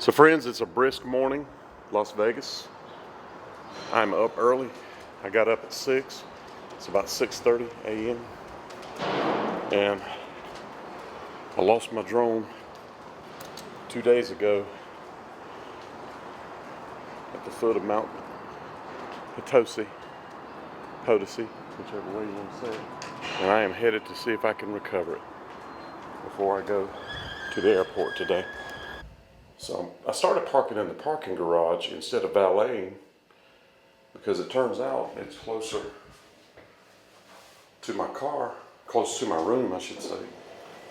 So friends, it's a brisk morning, Las Vegas. I'm up early. I got up at 6. It's about 6:30 a.m. And I lost my drone 2 days ago at the foot of Mount Potosi, whichever way you want to say it. And I am headed to see if I can recover it before I go to the airport today. So I started parking in the parking garage instead of valeting because it turns out it's closer to my car, close to my room I should say,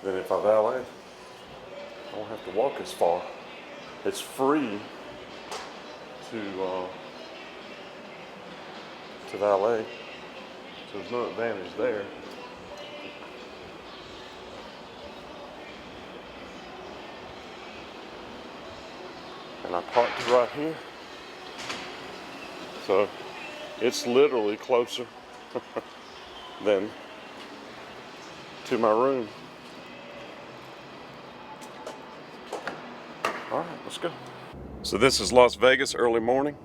than if I valet. I don't have to walk as far. It's free to valet, so there's no advantage there. And I parked right here, so it's literally closer than to my room. All right, let's go. So this is Las Vegas early morning.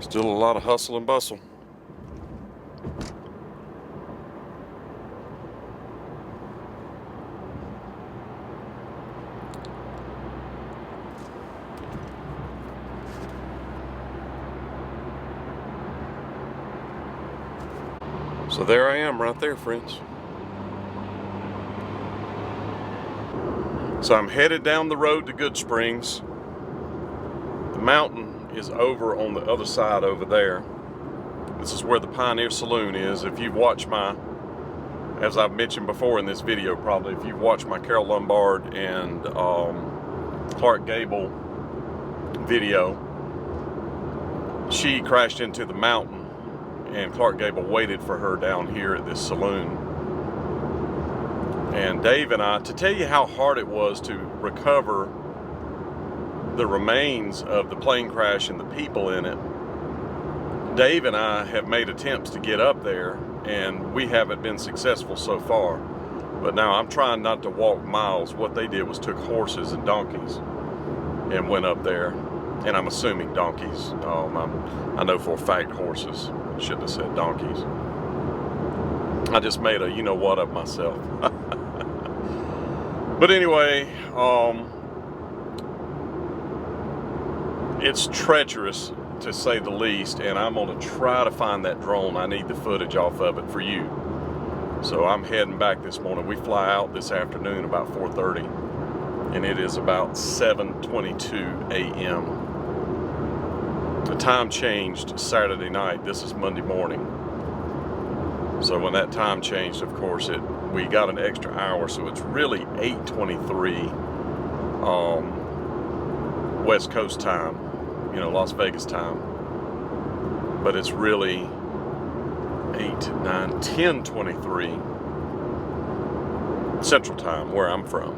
Still a lot of hustle and bustle. So there I am right there, friends. So I'm headed down the road to Good Springs. The mountain is over on the other side over there. This is where the Pioneer Saloon is. If you've watched as I've mentioned before in this video probably, if you've watched my Carole Lombard and Clark Gable video, she crashed into the mountain and Clark Gable waited for her down here at this saloon. And Dave and I, to tell you how hard it was to recover the remains of the plane crash and the people in it, Dave and I have made attempts to get up there and we haven't been successful so far. But now I'm trying not to walk miles. What they did was took horses and donkeys and went up there. And I'm assuming donkeys. I know for a fact horses. Shouldn't have said donkeys. I just made a you-know-what of myself. But anyway, it's treacherous to say the least, and I'm going to try to find that drone. I need the footage off of it for you. So I'm heading back this morning. We fly out this afternoon about 4:30, and it is about 7:22 a.m. The time changed Saturday night. This is Monday morning. So when that time changed, of course, we got an extra hour, so it's really 8:23 West Coast time, Las Vegas time. But it's really 10:23 Central time where I'm from.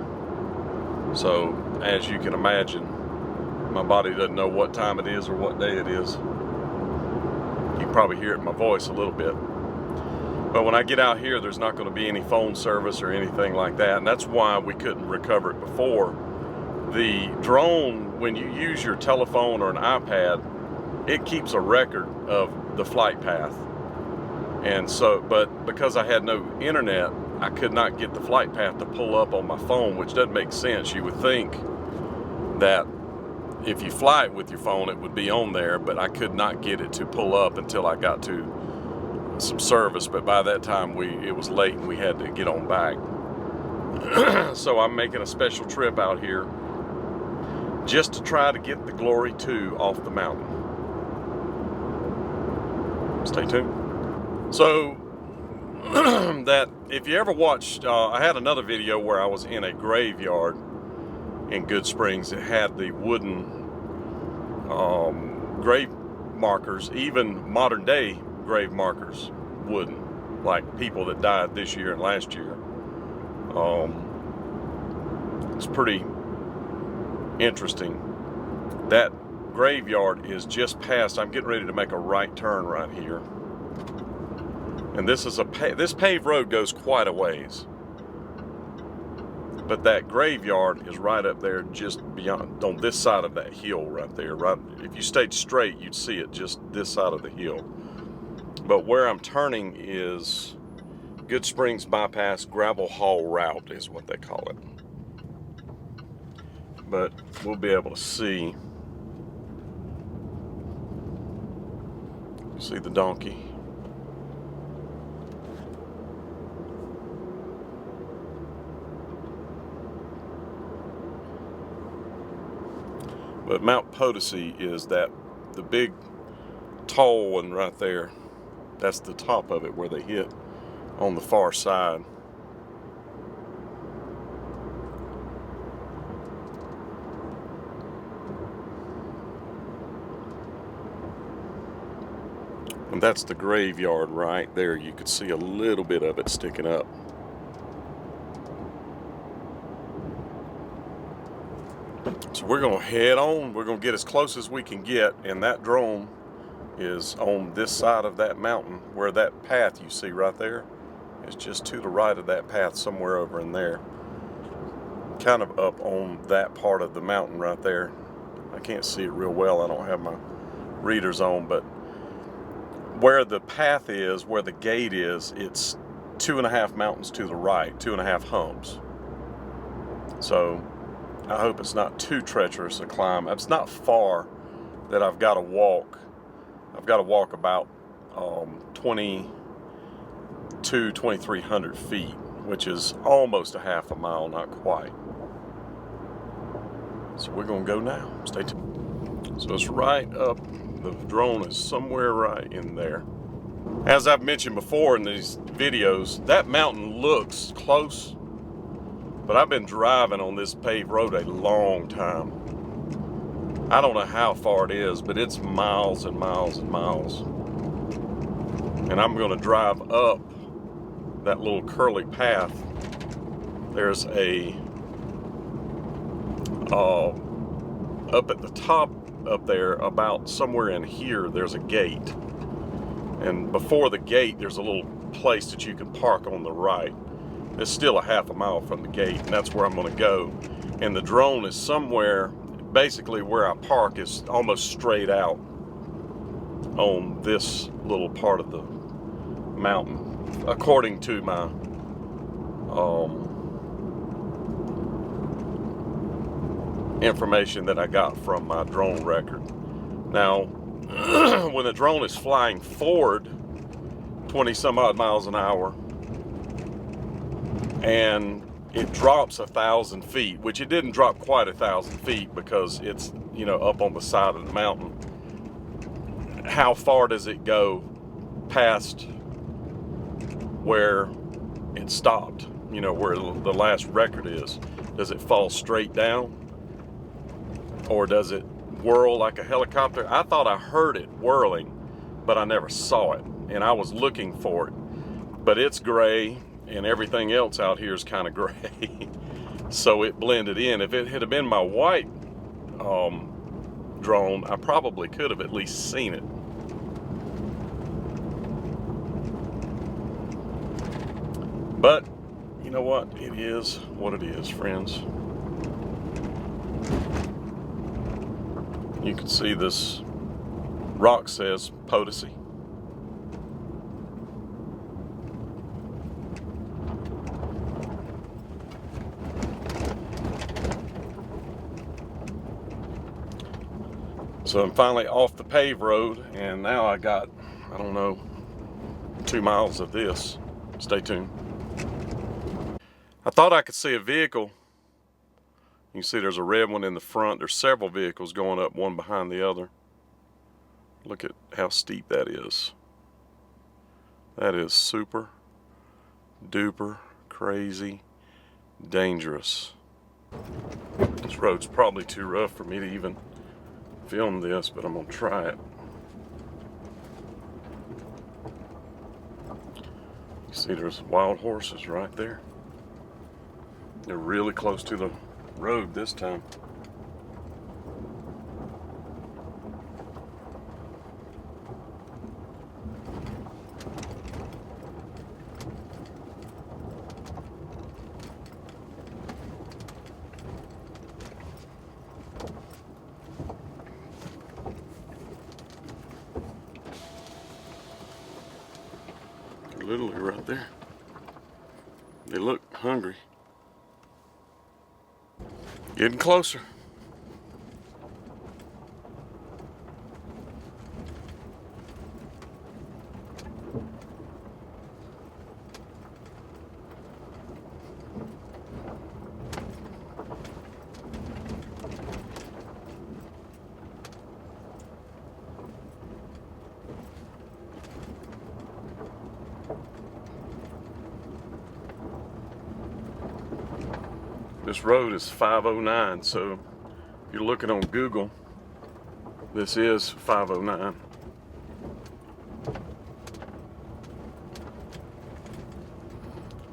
So as you can imagine, my body doesn't know what time it is or what day it is. You can probably hear it in my voice a little bit. But when I get out here, there's not going to be any phone service or anything like that. And that's why we couldn't recover it before. The drone, when you use your telephone or an iPad, it keeps a record of the flight path. And so, but because I had no internet, I could not get the flight path to pull up on my phone, which doesn't make sense. You would think that if you fly it with your phone, it would be on there, but I could not get it to pull up until I got to some service. But by that time, it was late and we had to get on back. So I'm making a special trip out here just to try to get the Glory 2 off the mountain. Stay tuned. So that if you ever watched, I had another video where I was in a graveyard in Good Springs. It had the wooden grave markers, even modern day grave markers, wooden, like people that died this year and last year. It's pretty interesting. That graveyard is just past. I'm getting ready to make a right turn right here, and this is this paved road goes quite a ways. But that graveyard is right up there, just beyond, on this side of that hill right there. Right, if you stayed straight, you'd see it just this side of the hill. But where I'm turning is Good Springs Bypass Gravel Haul Route is what they call it. But we'll be able to see the donkey. But Mount Potosi is the big tall one right there. That's the top of it where they hit on the far side. And that's the graveyard right there. You could see a little bit of it sticking up. So we're gonna head on. We're gonna get as close as we can get, and that drone is on this side of that mountain where that path you see right there is just to the right of that path, somewhere over in there. Kind of up on that part of the mountain right there. I can't see it real well. I don't have my readers on, but where the path is, where the gate is, it's 2.5 mountains to the right, 2.5 humps. So I hope it's not too treacherous a climb. It's not far that I've got to walk. I've got to walk about 2,300 feet, which is almost a half a mile, not quite. So we're gonna go now. Stay tuned. So it's right up. The drone is somewhere right in there. As I've mentioned before in these videos, that mountain looks close, but I've been driving on this paved road a long time. I don't know how far it is, but it's miles and miles and miles. And I'm gonna drive up that little curly path. There's a, up at the top up there, about somewhere in here, there's a gate. And before the gate, there's a little place that you can park on the right. It's still a half a mile from the gate, and that's where I'm gonna go. And the drone is somewhere, basically where I park is almost straight out on this little part of the mountain, according to my information that I got from my drone record. Now, when the drone is flying forward 20 some odd miles an hour and it drops 1,000 feet, which it didn't drop quite 1,000 feet because it's, you know, up on the side of the mountain, how far does it go past where it stopped, you know, where the last record is? Does it fall straight down, or does it whirl like a helicopter? I thought I heard it whirling, but I never saw it, and I was looking for it. But it's gray, and everything else out here is kind of gray. So it blended in. If it had been my white drone, I probably could have at least seen it. But you know what? It is what it is, friends. You can see this rock says Potosi. So I'm finally off the paved road, and now I got, I don't know, 2 miles of this. Stay tuned. I thought I could see a vehicle. You can see there's a red one in the front. There's several vehicles going up, one behind the other. Look at how steep that is. That is super duper crazy dangerous. This road's probably too rough for me to even film this, but I'm gonna try it. You see there's wild horses right there. They're really close to the road this time. literally right there. They look hungry. Getting closer. This road is 509, so if you're looking on Google, this is 509.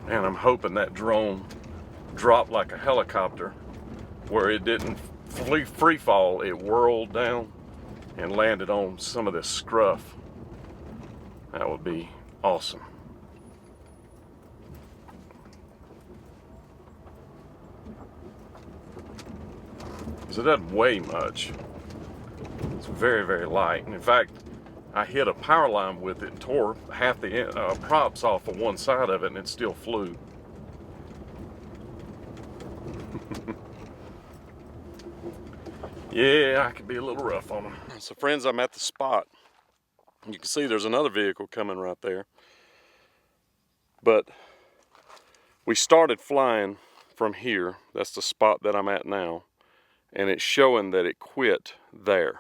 And I'm hoping that drone dropped like a helicopter, where it didn't free fall, it whirled down and landed on some of this scruff. That would be awesome. Because it doesn't weigh much. It's very, very light. And in fact, I hit a power line with it and tore half the props off of one side of it, and it still flew. Yeah, I could be a little rough on them. So friends, I'm at the spot. You can see there's another vehicle coming right there. But we started flying from here. That's the spot that I'm at now. And it's showing that it quit there.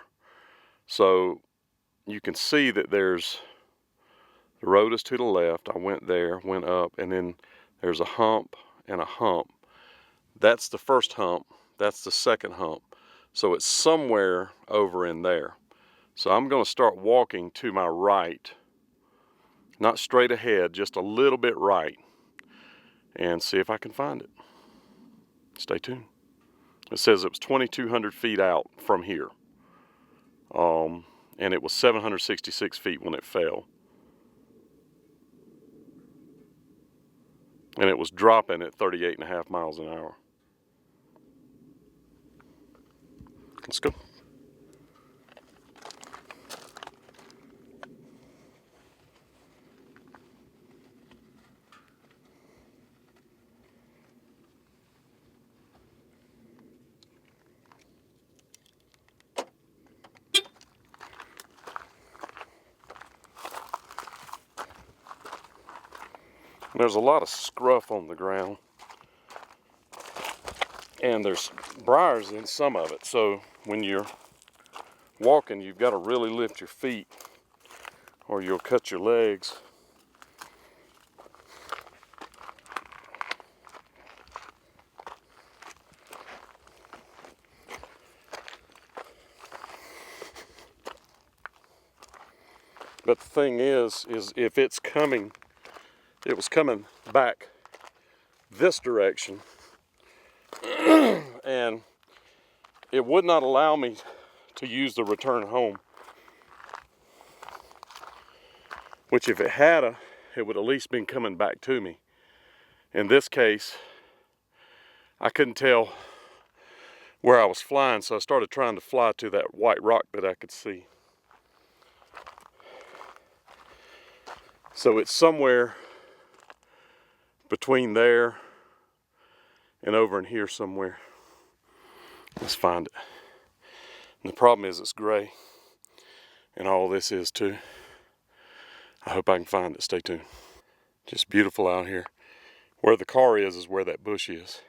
So you can see that there's, the road is to the left. I went there, went up, and then there's a hump and a hump. That's the first hump. That's the second hump. So it's somewhere over in there. So I'm going to start walking to my right, not straight ahead, just a little bit right, and see if I can find it. Stay tuned. It says it was 2,200 feet out from here. And it was 766 feet when it fell. And it was dropping at 38.5 miles an hour. Let's go. There's a lot of scruff on the ground, and there's briars in some of it. So when you're walking, you've got to really lift your feet or you'll cut your legs. But the thing is if it's coming, it was coming back this direction, and it would not allow me to use the return home. Which if it had, it would at least been coming back to me. In this case, I couldn't tell where I was flying, so I started trying to fly to that white rock that I could see. So it's somewhere between there and over in here somewhere. Let's find it. And the problem is it's gray, and all this is too. I hope I can find it. Stay tuned. Just beautiful out here. Where the car is where that bush is.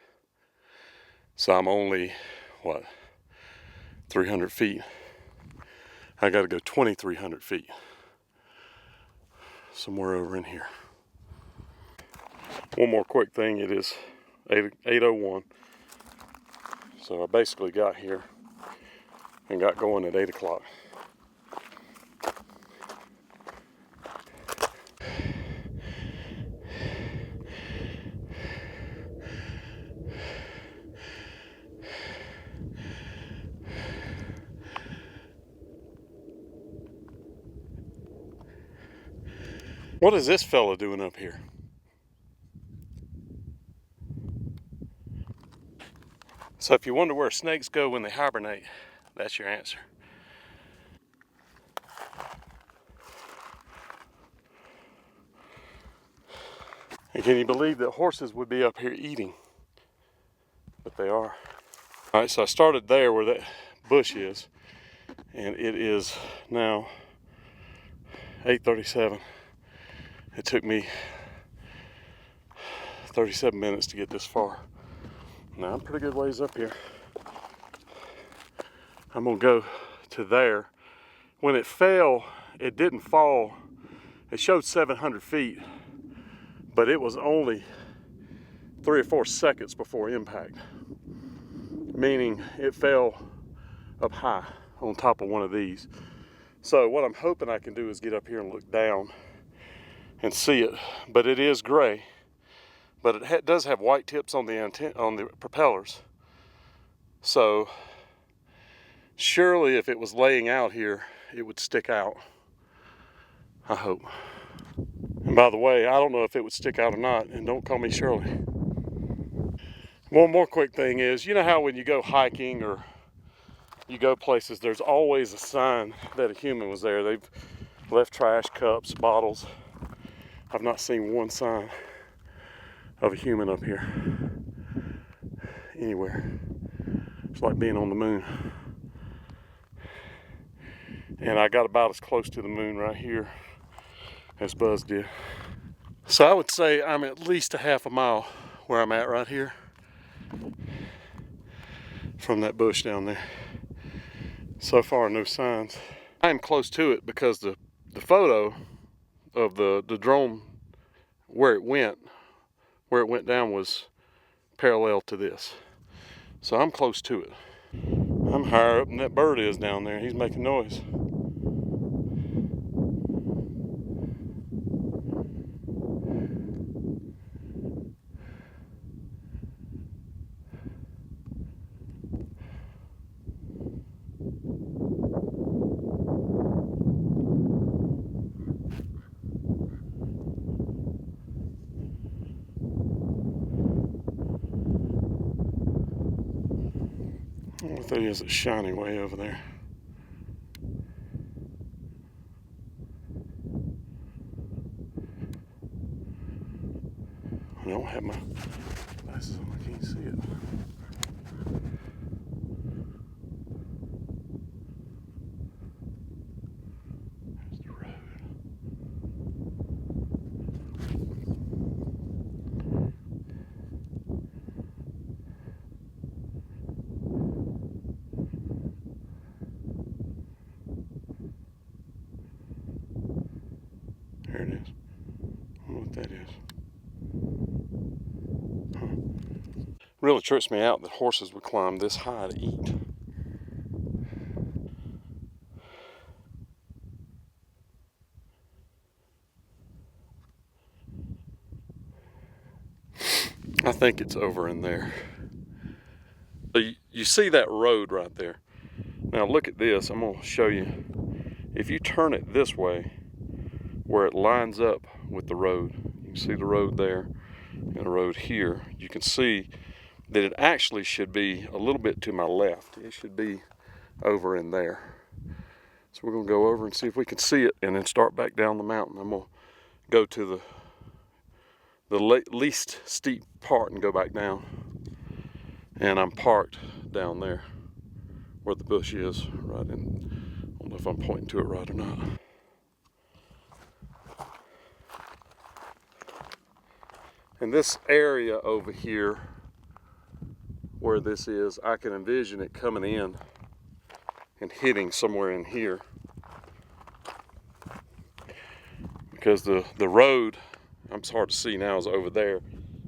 So I'm only, 300 feet. I got to go 2,300 feet. Somewhere over in here. One more quick thing. It is 8:01. So I basically got here and got going at 8 o'clock. What is this fella doing up here? So if you wonder where snakes go when they hibernate, that's your answer. And can you believe that horses would be up here eating? But they are. All right, so I started there where that bush is, and it is now 8:37. It took me 37 minutes to get this far. Now I'm pretty good ways up here. I'm gonna go to there. When it fell, it didn't fall. It showed 700 feet, but it was only 3 or 4 seconds before impact, meaning it fell up high on top of one of these. So what I'm hoping I can do is get up here and look down and see it, but it is gray, but it does have white tips on the propellers. So surely if it was laying out here, it would stick out, I hope. And by the way, I don't know if it would stick out or not, and don't call me Shirley. One more quick thing is, you know how when you go hiking or you go places, there's always a sign that a human was there. They've left trash, cups, bottles. I've not seen one sign of a human up here anywhere. It's like being on the moon. And I got about as close to the moon right here as Buzz did. So I would say I'm at least a half a mile where I'm at right here from that bush down there. So far, no signs. I am close to it because the photo of the drone where it went down was parallel to this. So I'm close to it. I'm higher up than that bird is down there. He's making noise. I wonder if that is a shiny way over there. I don't have my glasses on, I can't see it. There's the road. There it is. I don't know what that is. Really trips me out that horses would climb this high to eat. I think it's over in there. So you see that road right there. Now look at this, I'm gonna show you. If you turn it this way, where it lines up with the road, you can see the road there and the road here, you can see that it actually should be a little bit to my left. It should be over in there. So we're gonna go over and see if we can see it and then start back down the mountain. I'm gonna go to the least steep part and go back down. And I'm parked down there where the bush is, right in, I don't know if I'm pointing to it right or not. And this area over here, where this is, I can envision it coming in and hitting somewhere in here. Because the road, it's hard to see now, is over there.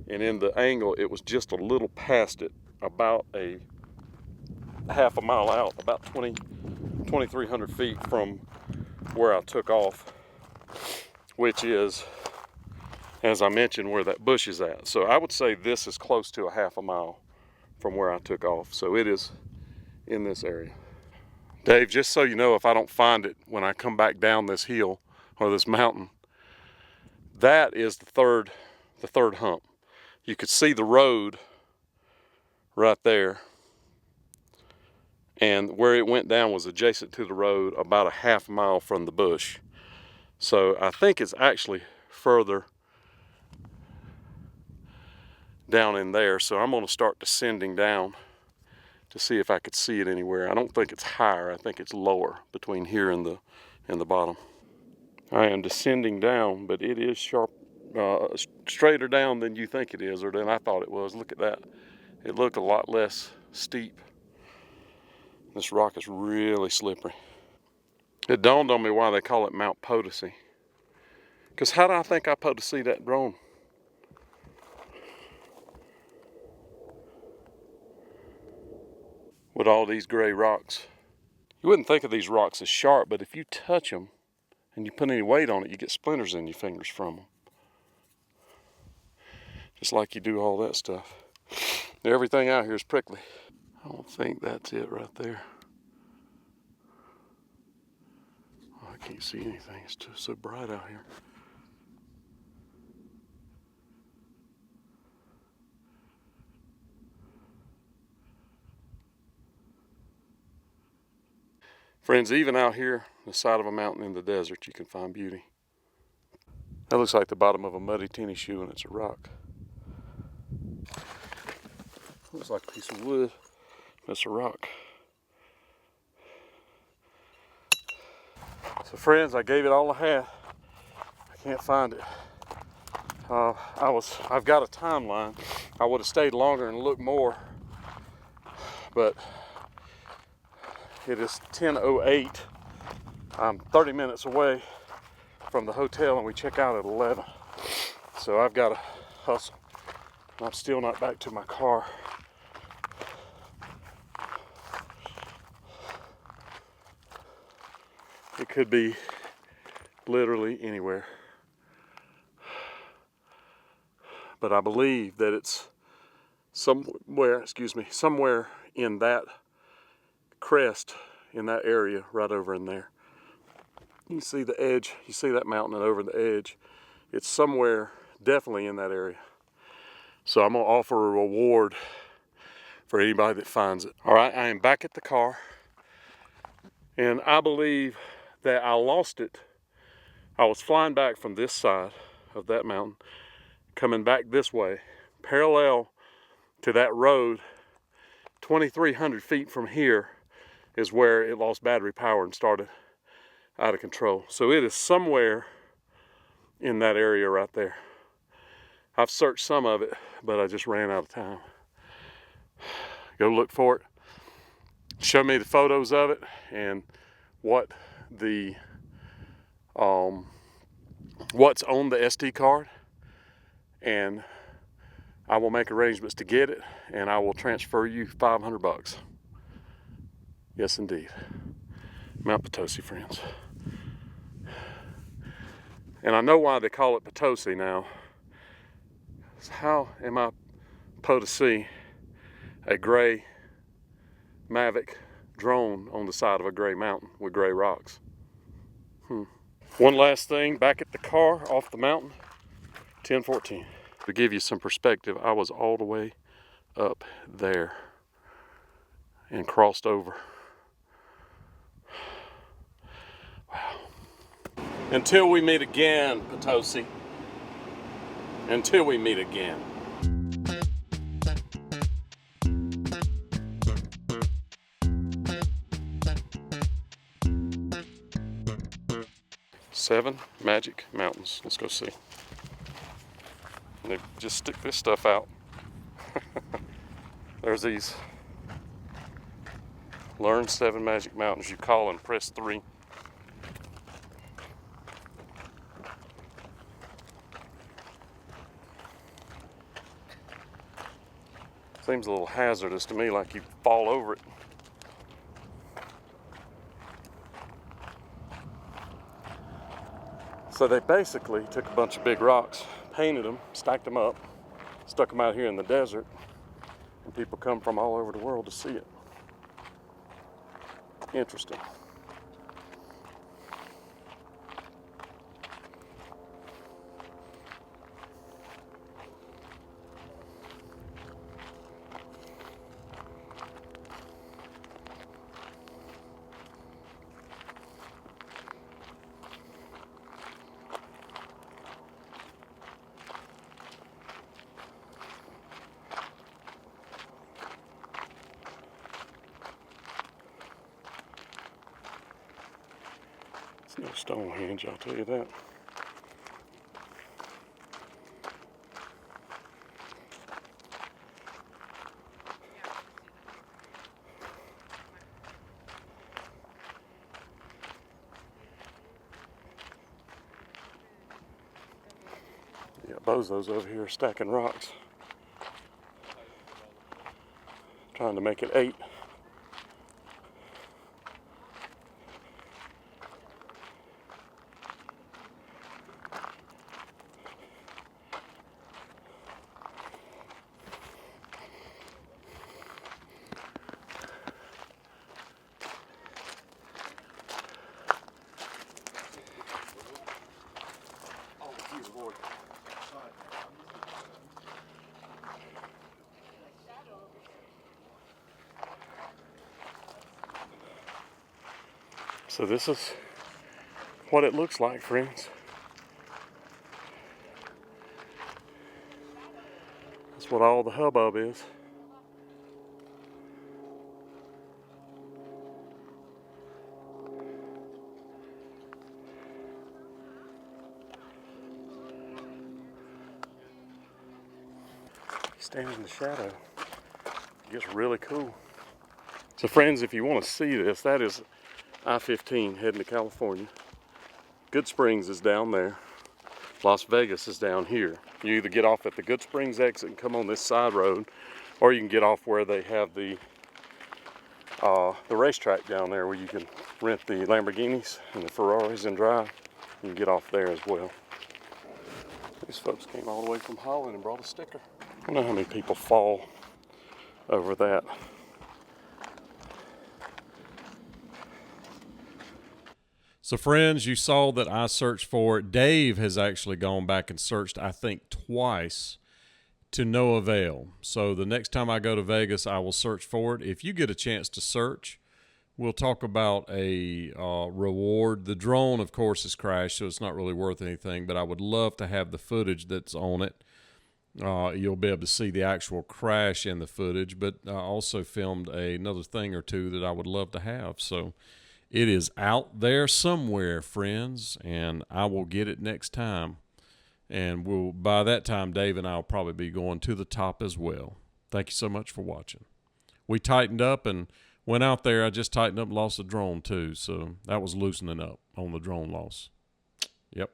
And in the angle, it was just a little past it, about a half a mile out, about 2,300 feet from where I took off, which is, as I mentioned, where that bush is at. So I would say this is close to a half a mile from where I took off. So it is in this area. Dave, just so you know, if I don't find it when I come back down this hill or this mountain, that is the third hump. You could see the road right there, and where it went down was adjacent to the road, about a half mile from the bush. So I think it's actually further down in there. So I'm going to start descending down to see if I could see it anywhere. I don't think it's higher. I think it's lower between here and the bottom. I am descending down, but it is sharp, straighter down than you think it is, or than I thought it was. Look at that. It looked a lot less steep. This rock is really slippery. It dawned on me why they call it Mount Potosi. Because how do I think I supposed to see that drone? With all these gray rocks. You wouldn't think of these rocks as sharp, but if you touch them and you put any weight on it, you get splinters in your fingers from them. Just like you do all that stuff. Everything out here is prickly. I don't think that's it right there. Oh, I can't see anything. It's just so bright out here. Friends, even out here, the side of a mountain in the desert, you can find beauty. That looks like the bottom of a muddy tennis shoe, and it's a rock. Looks like a piece of wood. That's a rock. So friends, I gave it all I had. I can't find it. I've got a timeline. I would have stayed longer and looked more, but it is 10:08. I'm 30 minutes away from the hotel and we check out at 11. So I've got to hustle. I'm still not back to my car. It could be literally anywhere. But I believe that it's somewhere in that crest, in that area right over in there. You see the edge, you see that mountain over the edge. It's somewhere definitely in that area. So I'm gonna offer a reward for anybody that finds it. All right, I am back at the car, and I believe that I lost it. I was flying back from this side of that mountain, coming back this way, parallel to that road. 2,300 feet from here is where it lost battery power and started out of control. So it is somewhere in that area right there. I've searched some of it, but I just ran out of time. Go look for it. Show me the photos of it and what the what's on the SD card, and I will make arrangements to get it, and I will transfer you $500. Yes, indeed. Mount Potosi, friends. And I know why they call it Potosi now. How am I supposed to see a gray Mavic drone on the side of a gray mountain with gray rocks? One last thing, back at the car off the mountain, 10:14. To give you some perspective, I was all the way up there and crossed over. Wow. Until we meet again, Potosi. Until we meet again. Seven magic mountains. Let's go see. And they just stick this stuff out. There's these. Learn 7 magic mountains. You call and press 3. Seems a little hazardous to me, like you fall over it. So they basically took a bunch of big rocks, painted them, stacked them up, stuck them out here in the desert, and people come from all over the world to see it. Interesting. No stone hinge, I'll tell you that. Yeah, Bozo's over here stacking rocks, trying to make it 8. So this is what it looks like, friends. That's what all the hubbub is. Stand in the shadow. It gets really cool. So friends, if you want to see this, that is I-15 heading to California. Good Springs is down there. Las Vegas is down here. You either get off at the Good Springs exit and come on this side road, or you can get off where they have the racetrack down there where you can rent the Lamborghinis and the Ferraris and drive. You can get off there as well. These folks came all the way from Holland and brought a sticker. I don't know how many people fall over that. So friends, you saw that I searched for it. Dave has actually gone back and searched, I think, twice to no avail. So the next time I go to Vegas, I will search for it. If you get a chance to search, we'll talk about a reward. The drone, of course, has crashed, so it's not really worth anything, but I would love to have the footage that's on it. You'll be able to see the actual crash in the footage, but I also filmed another thing or two that I would love to have. So it is out there somewhere, friends, and I will get it next time. And by that time, Dave and I will probably be going to the top as well. Thank you so much for watching. We tightened up and went out there. I just tightened up and lost the drone too, so that was loosening up on the drone loss. Yep.